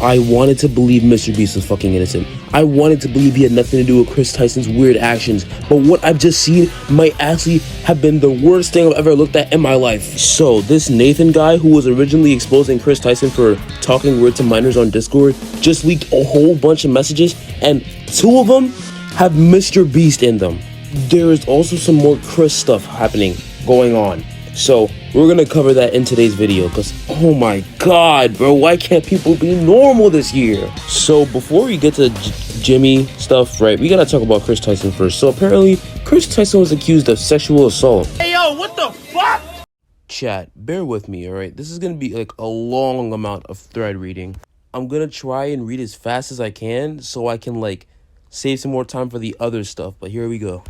I wanted to believe Mr. Beast was fucking innocent. I wanted to believe he had nothing to do with Kris Tyson's weird actions. But what I've just seen might actually have been the worst thing I've ever looked at in my life. So this Nathan guy, who was originally exposing Kris Tyson for talking weird to minors on Discord, just leaked a whole bunch of messages, and 2 of them have Mr. Beast in them. There is also some more Kris stuff going on. So we're gonna cover that in today's video, because oh my god, bro, why can't people be normal this year? So before we get to Jimmy stuff, right, we gotta talk about Kris Tyson first. So apparently Kris Tyson was accused of sexual assault. Hey yo, what the fuck? Chat, bear with me, all right? This is gonna be like a long amount of thread reading. I'm gonna try and read as fast as I can so I can like save some more time for the other stuff, but here we go.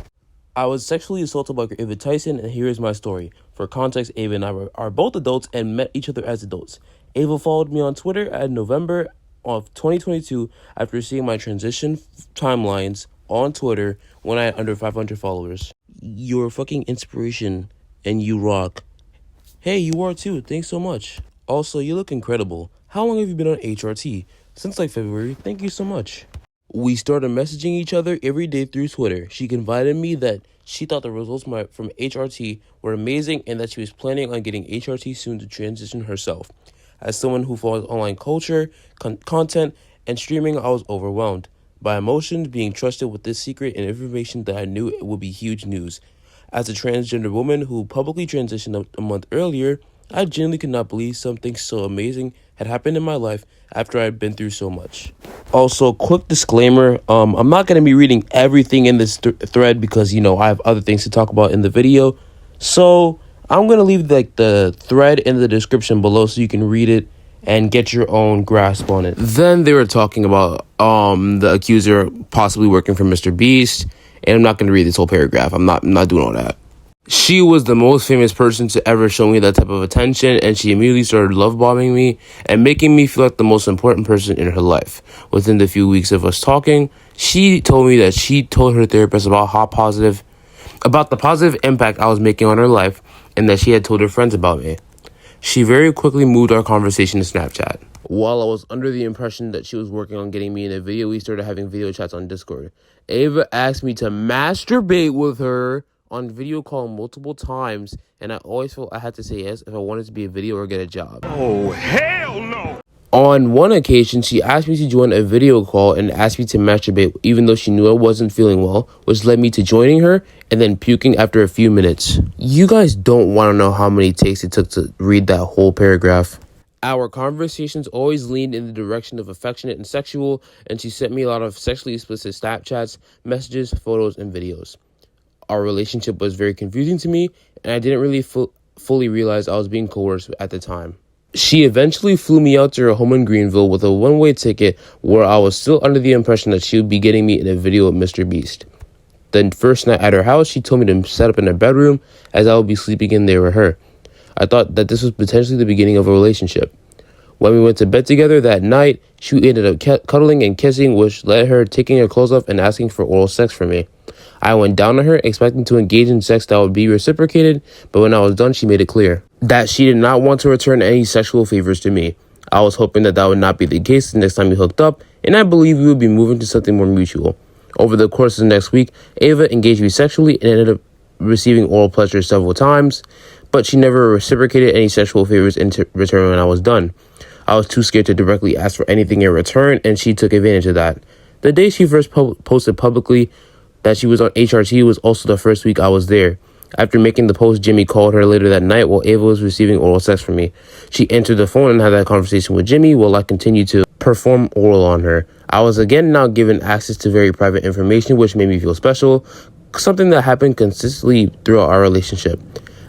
I was sexually assaulted by Ava Tyson, and here is my story. For context, Ava and I are both adults and met each other as adults. Ava followed me on Twitter in November of 2022 after seeing my transition timelines on Twitter when I had under 500 followers. You're a fucking inspiration, and you rock. Hey, you are too. Thanks so much. Also, you look incredible. How long have you been on HRT? Since like February. Thank you so much. We started messaging each other every day through Twitter. She confided in me that she thought the results from HRT were amazing and that she was planning on getting HRT soon to transition herself. As someone who follows online culture, content, and streaming, I was overwhelmed by emotions being trusted with this secret and information that I knew would be huge news. As a transgender woman who publicly transitioned a month earlier, I genuinely could not believe something so amazing had happened in my life after I had been through so much. Also, quick disclaimer, I'm not going to be reading everything in this thread because, you know, I have other things to talk about in the video. So I'm going to leave like the thread in the description below so you can read it and get your own grasp on it. Then they were talking about the accuser possibly working for Mr. Beast, and I'm not going to read this whole paragraph. I'm not doing all that. She was the most famous person to ever show me that type of attention, and she immediately started love bombing me and making me feel like the most important person in her life. Within the few weeks of us talking, she told me that she told her therapist about the positive impact I was making on her life, and that she had told her friends about me. She very quickly moved our conversation to Snapchat. While I was under the impression that she was working on getting me in a video, we started having video chats on Discord. Ava asked me to masturbate with her on video call multiple times, and I always felt I had to say yes if I wanted to be a video or get a job. Oh, hell no! On one occasion, she asked me to join a video call and asked me to masturbate even though she knew I wasn't feeling well, which led me to joining her and then puking after a few minutes. You guys don't want to know how many takes it took to read that whole paragraph. Our conversations always leaned in the direction of affectionate and sexual, and she sent me a lot of sexually explicit Snapchats, messages, photos, and videos. Our relationship was very confusing to me, and I didn't really fully realize I was being coerced at the time. She eventually flew me out to her home in Greenville with a one-way ticket where I was still under the impression that she would be getting me in a video with Mr. Beast. The first night at her house, she told me to set up in her bedroom as I would be sleeping in there with her. I thought that this was potentially the beginning of a relationship. When we went to bed together that night, she ended up cuddling and kissing, which led her taking her clothes off and asking for oral sex from me. I went down on her, expecting to engage in sex that would be reciprocated, but when I was done, she made it clear that she did not want to return any sexual favors to me. I was hoping that would not be the case the next time we hooked up, and I believe we would be moving to something more mutual. Over the course of the next week, Ava engaged me sexually and ended up receiving oral pleasure several times, but she never reciprocated any sexual favors in return when I was done. I was too scared to directly ask for anything in return, and she took advantage of that. The day she first posted publicly that she was on HRT was also the first week I was there. After making the post, Jimmy called her later that night while Ava was receiving oral sex from me. She entered the phone and had that conversation with Jimmy while I continued to perform oral on her. I was again now given access to very private information, which made me feel special, something that happened consistently throughout our relationship.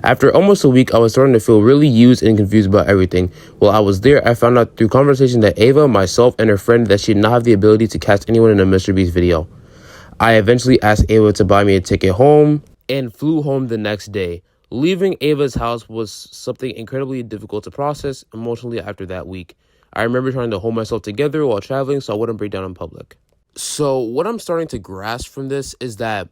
After almost a week, I was starting to feel really used and confused about everything. While I was there, I found out through conversation that Ava, myself, and her friend that she did not have the ability to cast anyone in a Mr. Beast video. I eventually asked Ava to buy me a ticket home and flew home the next day. Leaving Ava's house was something incredibly difficult to process emotionally after that week. I remember trying to hold myself together while traveling so I wouldn't break down in public. So what I'm starting to grasp from this is that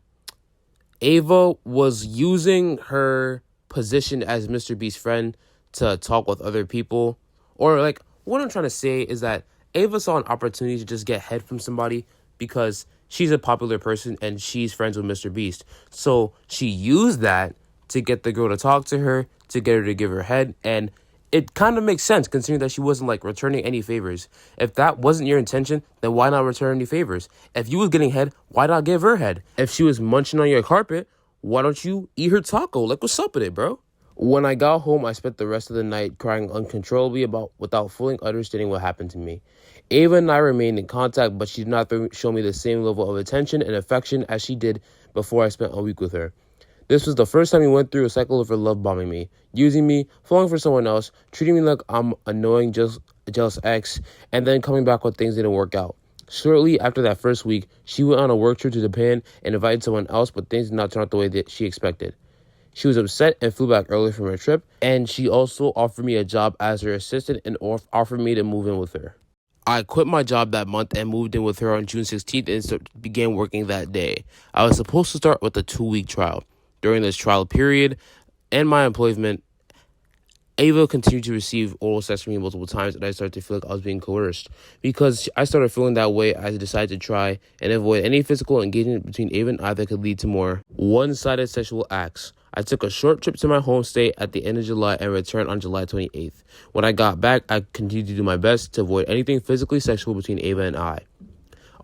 Ava was using her position as Mr. Beast's friend to talk with other people. Or like, what I'm trying to say is that Ava saw an opportunity to just get head from somebody because she's a popular person and she's friends with Mr. Beast. So she used that to get the girl to talk to her, to get her to give her head, and it kind of makes sense considering that she wasn't like returning any favors. If that wasn't your intention, then why not return any favors? If you was getting head, why not give her head? If she was munching on your carpet, why don't you eat her taco? Like, what's up with it, bro? When I got home, I spent the rest of the night crying uncontrollably without fully understanding what happened to me. Ava and I remained in contact, but she did not show me the same level of attention and affection as she did before I spent a week with her. This was the first time we went through a cycle of her love bombing me, using me, falling for someone else, treating me like I'm annoying, jealous ex, and then coming back when things didn't work out. Shortly after that first week, she went on a work trip to Japan and invited someone else, but things did not turn out the way that she expected. She was upset and flew back early from her trip, and she also offered me a job as her assistant and offered me to move in with her. I quit my job that month and moved in with her on June 16th and began working that day. I was supposed to start with a 2-week trial. During this trial period and my employment, Ava continued to receive oral sex from me multiple times, and I started to feel like I was being coerced. Because I started feeling that way, I decided to try and avoid any physical engagement between Ava and I that could lead to more one-sided sexual acts. I took a short trip to my home state at the end of July and returned on July 28th. When I got back, I continued to do my best to avoid anything physically sexual between Ava and I.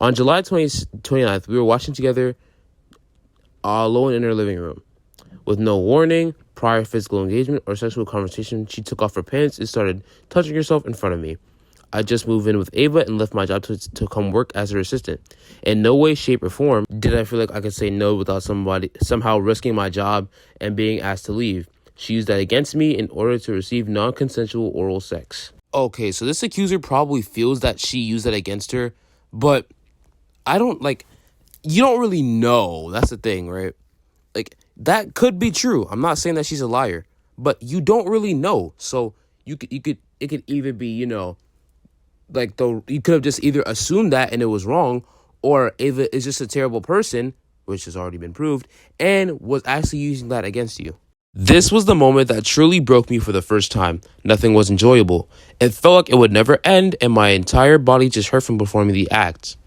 On July 29th, we were watching together alone in her living room. With no warning, prior physical engagement, or sexual conversation, she took off her pants and started touching herself in front of me. I just moved in with Ava and left my job to come work as her assistant. In no way, shape, or form did I feel like I could say no without somehow risking my job and being asked to leave. She used that against me in order to receive non-consensual oral sex. Okay, so this accuser probably feels that she used that against her, but you don't really know. That's the thing, right? Like, that could be true. I'm not saying that she's a liar, but you don't really know. So it could either be, you could have just either assumed that and it was wrong, or Ava is just a terrible person, which has already been proved, and was actually using that against you. This was the moment that truly broke me for the first time. Nothing was enjoyable. It felt like it would never end, and my entire body just hurt from performing the act.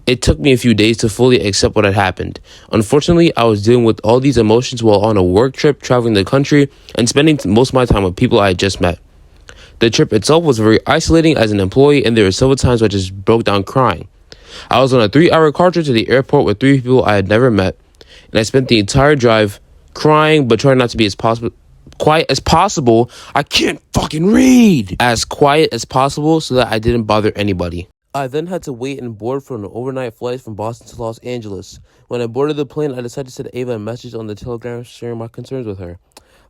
It took me a few days to fully accept what had happened. Unfortunately, I was dealing with all these emotions while on a work trip, traveling the country, and spending most of my time with people I had just met. The trip itself was very isolating as an employee, and there were several times where I just broke down crying. I was on a 3-hour car trip to the airport with 3 people I had never met, and I spent the entire drive crying, but trying not to be quiet as possible. I can't fucking read! As quiet as possible so that I didn't bother anybody. I then had to wait and board for an overnight flight from Boston to Los Angeles. When I boarded the plane, I decided to send Ava a message on the Telegram sharing my concerns with her.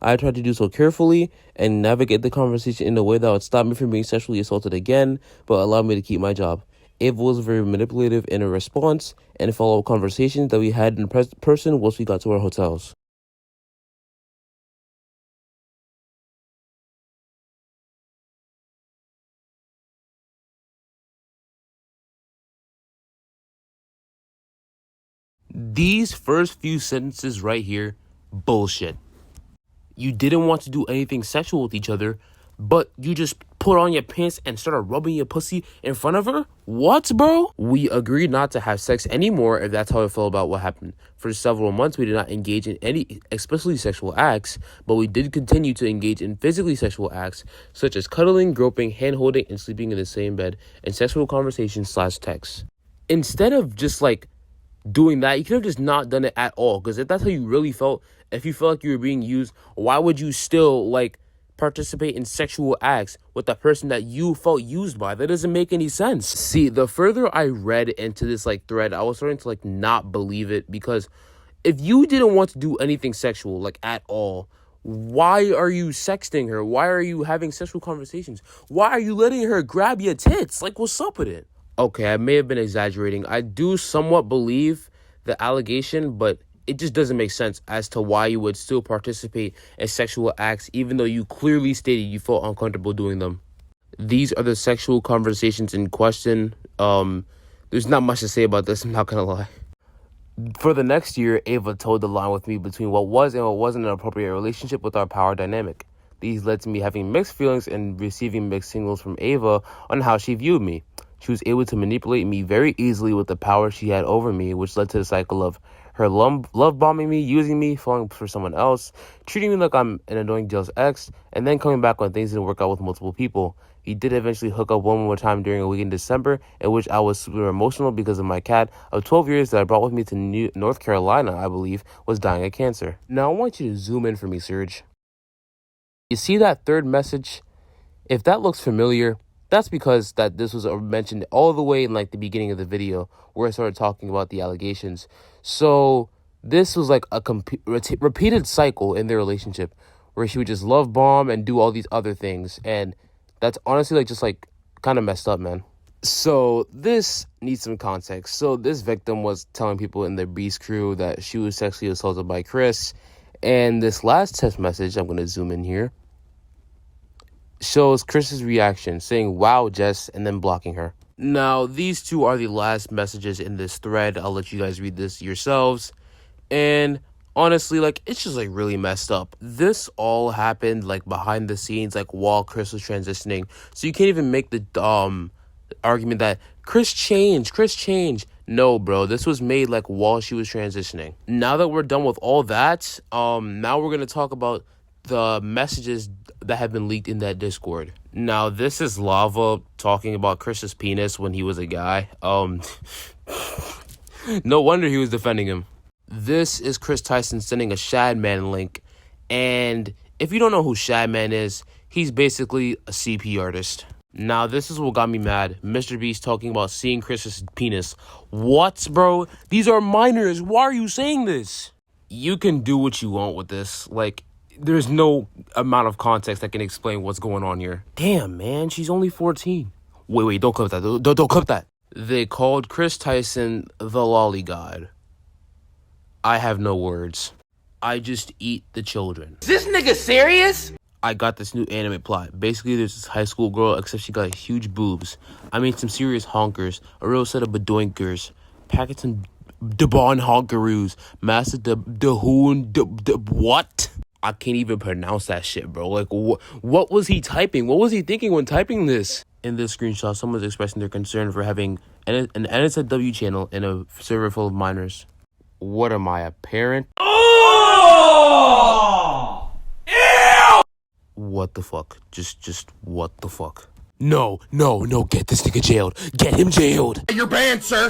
I tried to do so carefully and navigate the conversation in a way that would stop me from being sexually assaulted again, but allowed me to keep my job. Ava was very manipulative in her response and follow-up conversations that we had in person once we got to our hotels. These first few sentences right here, bullshit. You didn't want to do anything sexual with each other, but you just put on your pants and started rubbing your pussy in front of her? What, bro? We agreed not to have sex anymore if that's how I felt about what happened. For several months, we did not engage in any explicitly sexual acts, but we did continue to engage in physically sexual acts, such as cuddling, groping, hand-holding, and sleeping in the same bed, and sexual conversations/texts. Instead of just, doing that, you could have just not done it at all, because if that's how you really felt, if you felt like you were being used, why would you still participate in sexual acts with the person that you felt used by? That doesn't make any sense. See, the further I read into this thread, I was starting to not believe it, because if you didn't want to do anything sexual at all, why are you sexting her? Why are you having sexual conversations? Why are you letting her grab your tits? What's up with it? Okay, I may have been exaggerating. I do somewhat believe the allegation, but it just doesn't make sense as to why you would still participate in sexual acts even though you clearly stated you felt uncomfortable doing them. These are the sexual conversations in question. There's not much to say about this, I'm not gonna lie. For the next year, Ava toed the line with me between what was and what wasn't an appropriate relationship with our power dynamic. These led to me having mixed feelings and receiving mixed signals from Ava on how she viewed me. She was able to manipulate me very easily with the power she had over me, which led to the cycle of her love bombing me, using me, falling for someone else, treating me like I'm an annoying jealous ex, and then coming back when things didn't work out with multiple people. He did eventually hook up one more time during a week in December, in which I was super emotional because of my cat of 12 years that I brought with me to North Carolina, I believe, was dying of cancer. Now I want you to zoom in for me, Serge. You see that third message? If that looks familiar, that's because that this was mentioned all the way in like the beginning of the video where I started talking about the allegations. So this was like a repeated cycle in their relationship where she would just love bomb and do all these other things. And that's honestly like just like kind of messed up, man. So this needs some context. So this victim was telling people in the Beast crew that she was sexually assaulted by Kris. And this last text message, I'm going to zoom in here, shows Kris's reaction, saying, "Wow, Jess," and then blocking her. Now, these two are the last messages in this thread. I'll let you guys read this yourselves. And honestly, like, it's just, like, really messed up. This all happened, like, behind the scenes, like, while Kris was transitioning. So you can't even make the argument that Kris changed. No, bro, this was made, like, while she was transitioning. Now that we're done with all that, now we're going to talk about the messages that have been leaked in that Discord. Now, this is Lava talking about Kris's penis when he was a guy. No wonder he was defending him. This is Kris Tyson sending a Shadman link. And if you don't know who Shadman is, he's basically a CP artist. Now, this is what got me mad. Mr. Beast talking about seeing Kris's penis. What, bro? These are minors. Why are you saying this? You can do what you want with this. Like, there's no amount of context that can explain what's going on here. Damn, man, she's only 14. Wait, don't clip that. Don't clip that. They called Kris Tyson the lolly god. I have no words. I just eat the children. Is this nigga serious? I got this new anime plot. Basically, there's this high school girl, except she got huge boobs. I mean, some serious honkers. A real set of badoinkers. Packets and Debon honkaroos. Master Dehoon. What? I can't even pronounce that shit, bro. Like, what was he typing? What was he thinking when typing this? In this screenshot, someone's expressing their concern for having an NSFW channel in a server full of minors. What am I, a parent? Oh! Ew! What the fuck? Just what the fuck? No, get this nigga jailed. Get him jailed. You're banned, sir.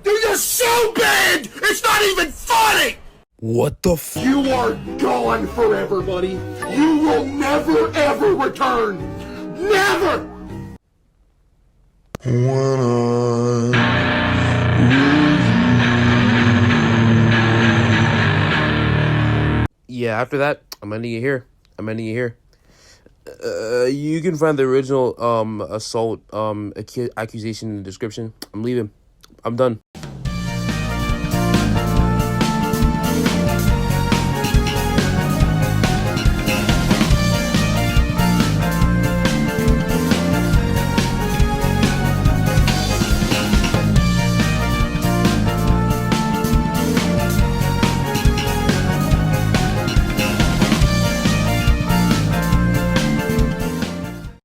Dude, you're so banned! It's not even funny! What the You are gone forever, buddy. You will never, ever return. Never! Yeah, after that, I'm ending it here. You can find the original assault accusation in the description. I'm leaving. I'm done.